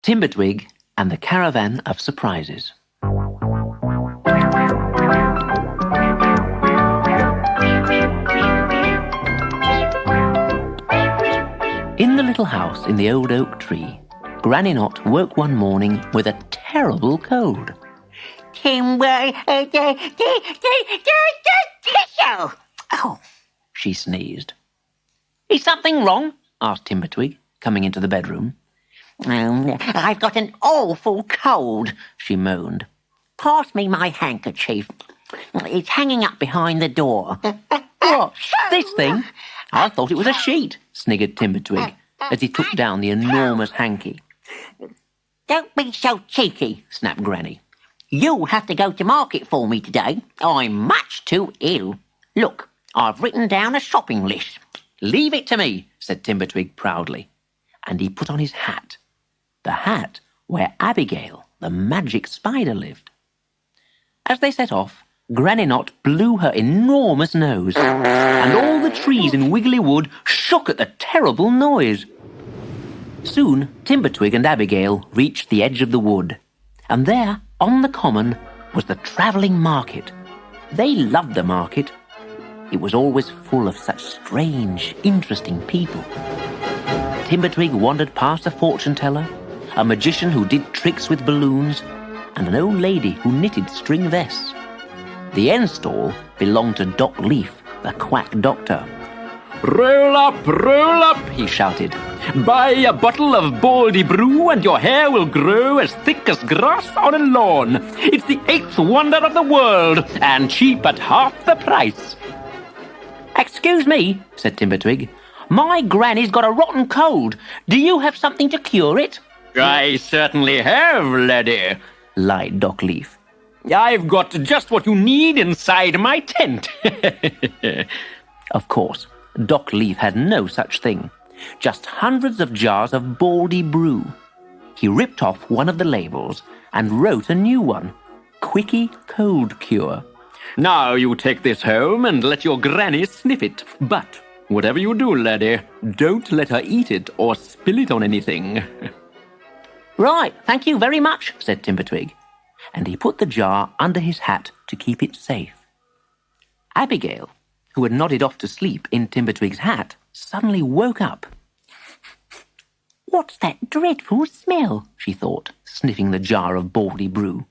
Timbertwig and the Caravan of Surprises. In the little house in the old oak tree, Granny Knot woke one morning with a terrible cold. Oh, she sneezed. Is something wrong? Asked Timbertwig, coming into the bedroom. I've got an awful cold, she moaned. Pass me my handkerchief. It's hanging up behind the door. What, this thing? I thought it was a sheet, sniggered Timbertwig, as he took down the enormous hanky. Don't be so cheeky, snapped Granny. You'll have to go to market for me today. I'm much too ill. Look, I've written down a shopping list. Leave it to me, said Timbertwig proudly, and he put on his hat. The hat where Abigail, the magic spider, lived. As they set off, Granny Knot blew her enormous nose, and all the trees in Wiggly Wood shook at the terrible noise. Soon, Timbertwig and Abigail reached the edge of the wood, and there, on the common, was the travelling market. They loved the market. It was always full of such strange, interesting people. Timbertwig wandered past a fortune-teller, a magician who did tricks with balloons, and an old lady who knitted string vests. The end stall belonged to Doc Leaf, the quack doctor. Roll up, he shouted. Buy a bottle of baldy brew and your hair will grow as thick as grass on a lawn. It's the 8th wonder of the world and cheap at half the price. Excuse me, said Timbertwig. My granny's got a rotten cold. Do you have something to cure it? I certainly have, laddie, lied Doc Leaf. I've got just what you need inside my tent. Of course, Doc Leaf had no such thing. Just hundreds of jars of baldy brew. He ripped off one of the labels and wrote a new one. Quickie Cold Cure. Now you take this home and let your granny sniff it. But whatever you do, laddie, don't let her eat it or spill it on anything. Right, thank you very much, said Timbertwig, and he put the jar under his hat to keep it safe. Abigail, who had nodded off to sleep in Timbertwig's hat, suddenly woke up. What's that dreadful smell? She thought, sniffing the jar of baldy brew.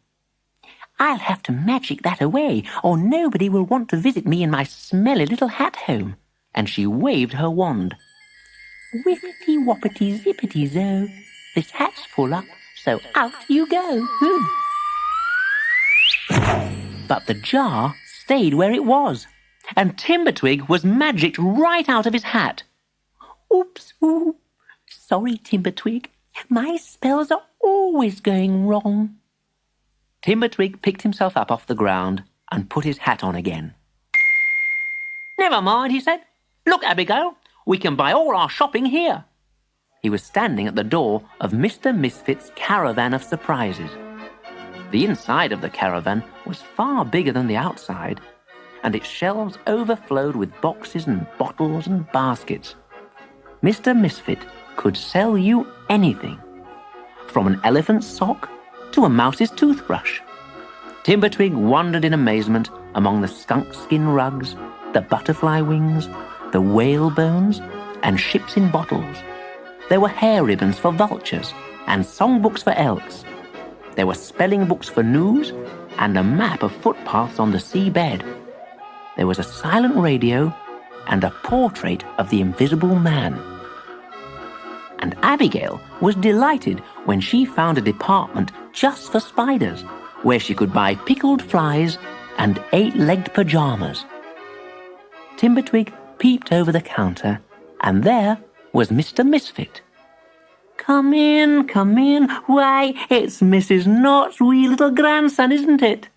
I'll have to magic that away, or nobody will want to visit me in my smelly little hat home. And she waved her wand. Whippity-woppity-zippity-zo. This hat's full up, so out you go. But the jar stayed where it was, and Timbertwig was magicked right out of his hat. Oops, ooh. Sorry, Timbertwig. My spells are always going wrong. Timbertwig picked himself up off the ground and put his hat on again. Never mind, he said. Look, Abigail, we can buy all our shopping here. He was standing at the door of Mr. Misfit's Caravan of Surprises. The inside of the caravan was far bigger than the outside, and its shelves overflowed with boxes and bottles and baskets. Mr. Misfit could sell you anything, from an elephant's sock to a mouse's toothbrush. Timbertwig wandered in amazement among the skunk-skin rugs, the butterfly wings, the whale bones, and ships in bottles. There were hair ribbons for vultures and songbooks for elks. There were spelling books for gnus and a map of footpaths on the seabed. There was a silent radio and a portrait of the Invisible Man. And Abigail was delighted when she found a department just for spiders, where she could buy pickled flies and 8-legged pajamas. Timbertwig peeped over the counter, and there was Mr. Misfit. Come in, come in. Why, it's Mrs. Knot's wee little grandson, isn't it?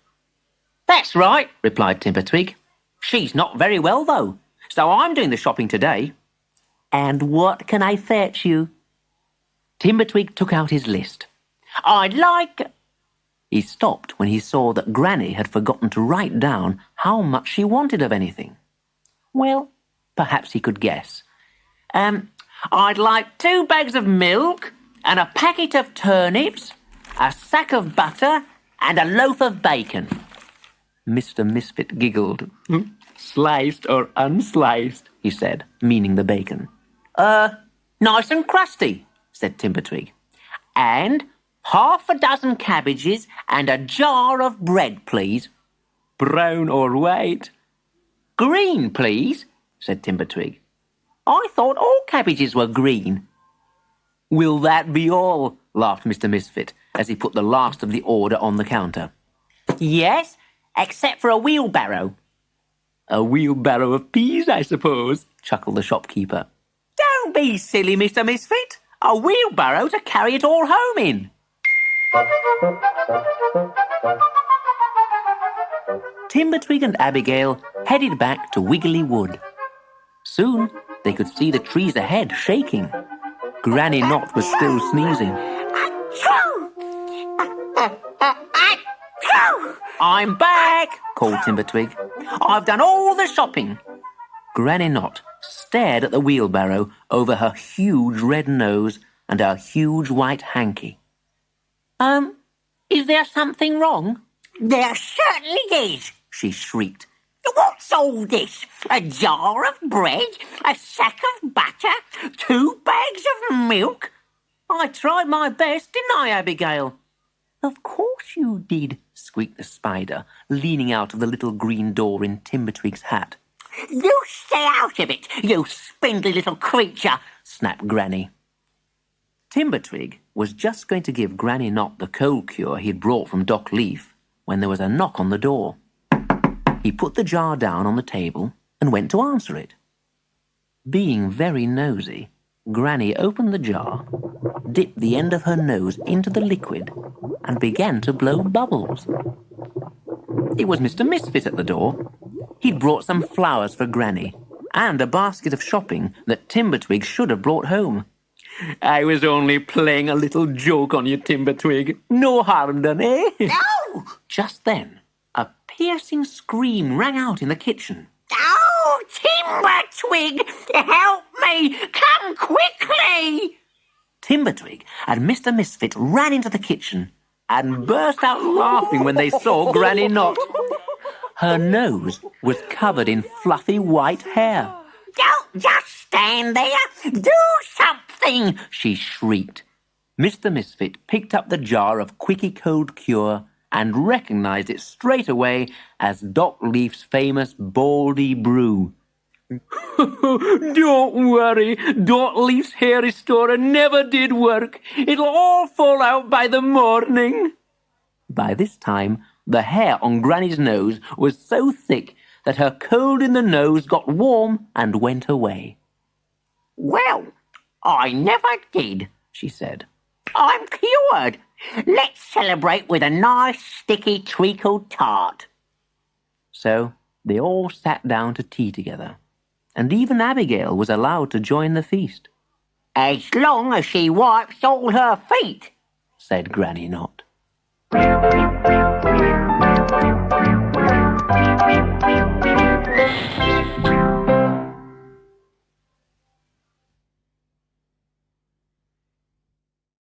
That's right, replied Timbertwig. She's not very well, though, so I'm doing the shopping today. And what can I fetch you? Timbertwig took out his list. I'd like... He stopped when he saw that Granny had forgotten to write down how much she wanted of anything. Well, perhaps he could guess. I'd like 2 bags of milk, and a packet of turnips, a sack of butter, and a loaf of bacon. Mr. Misfit giggled. Sliced or unsliced? He said, meaning the bacon. Nice and crusty, said Timbertwig. And half a dozen cabbages and a jar of bread, please. Brown or white? Green, please, said Timbertwig. I thought all cabbages were green. Will that be all? Laughed Mr. Misfit as he put the last of the order on the counter. Yes, except for a wheelbarrow. A wheelbarrow of peas, I suppose, chuckled the shopkeeper. Don't be silly, Mr. Misfit. A wheelbarrow to carry it all home in. Timbertwig and Abigail headed back to Wiggly Wood. Soon they could see the trees ahead shaking. Granny Knot was still sneezing. I'm back, called Timbertwig. I've done all the shopping. Granny Knot stared at the wheelbarrow over her huge red nose and her huge white hanky. Is there something wrong? There certainly is, she shrieked. What's all this? A jar of bread? A sack of butter? 2 bags of milk? I tried my best, didn't I, Abigail? Of course you did, squeaked the spider, leaning out of the little green door in Timbertwig's hat. You stay out of it, you spindly little creature, snapped Granny. Timbertwig was just going to give Granny Knot the cold cure he'd brought from Doc Leaf when there was a knock on the door. He put the jar down on the table and went to answer it. Being very nosy, Granny opened the jar, dipped the end of her nose into the liquid, and began to blow bubbles. It was Mr. Misfit at the door. He'd brought some flowers for Granny and a basket of shopping that Timbertwig should have brought home. I was only playing a little joke on you, Timbertwig. No harm done, eh? No! Just then, a piercing scream rang out in the kitchen. Oh, Timbertwig, help me! Come quickly! Timbertwig and Mr. Misfit ran into the kitchen and burst out laughing when they saw Granny Knot. Her nose was covered in fluffy white hair. Don't just stand there! Do something! She shrieked. Mr. Misfit picked up the jar of Quickie Cold Cure and recognized it straight away as Doc Leaf's famous Baldy Brew. Don't worry, Doc Leaf's hair restorer never did work. It'll all fall out by the morning. By this time, the hair on Granny's nose was so thick that her cold in the nose got warm and went away. Well, I never did, she said. I'm cured. Let's celebrate with a nice sticky treacle tart. So they all sat down to tea together, and even Abigail was allowed to join the feast. As long as she wipes all her feet, said Granny Knot.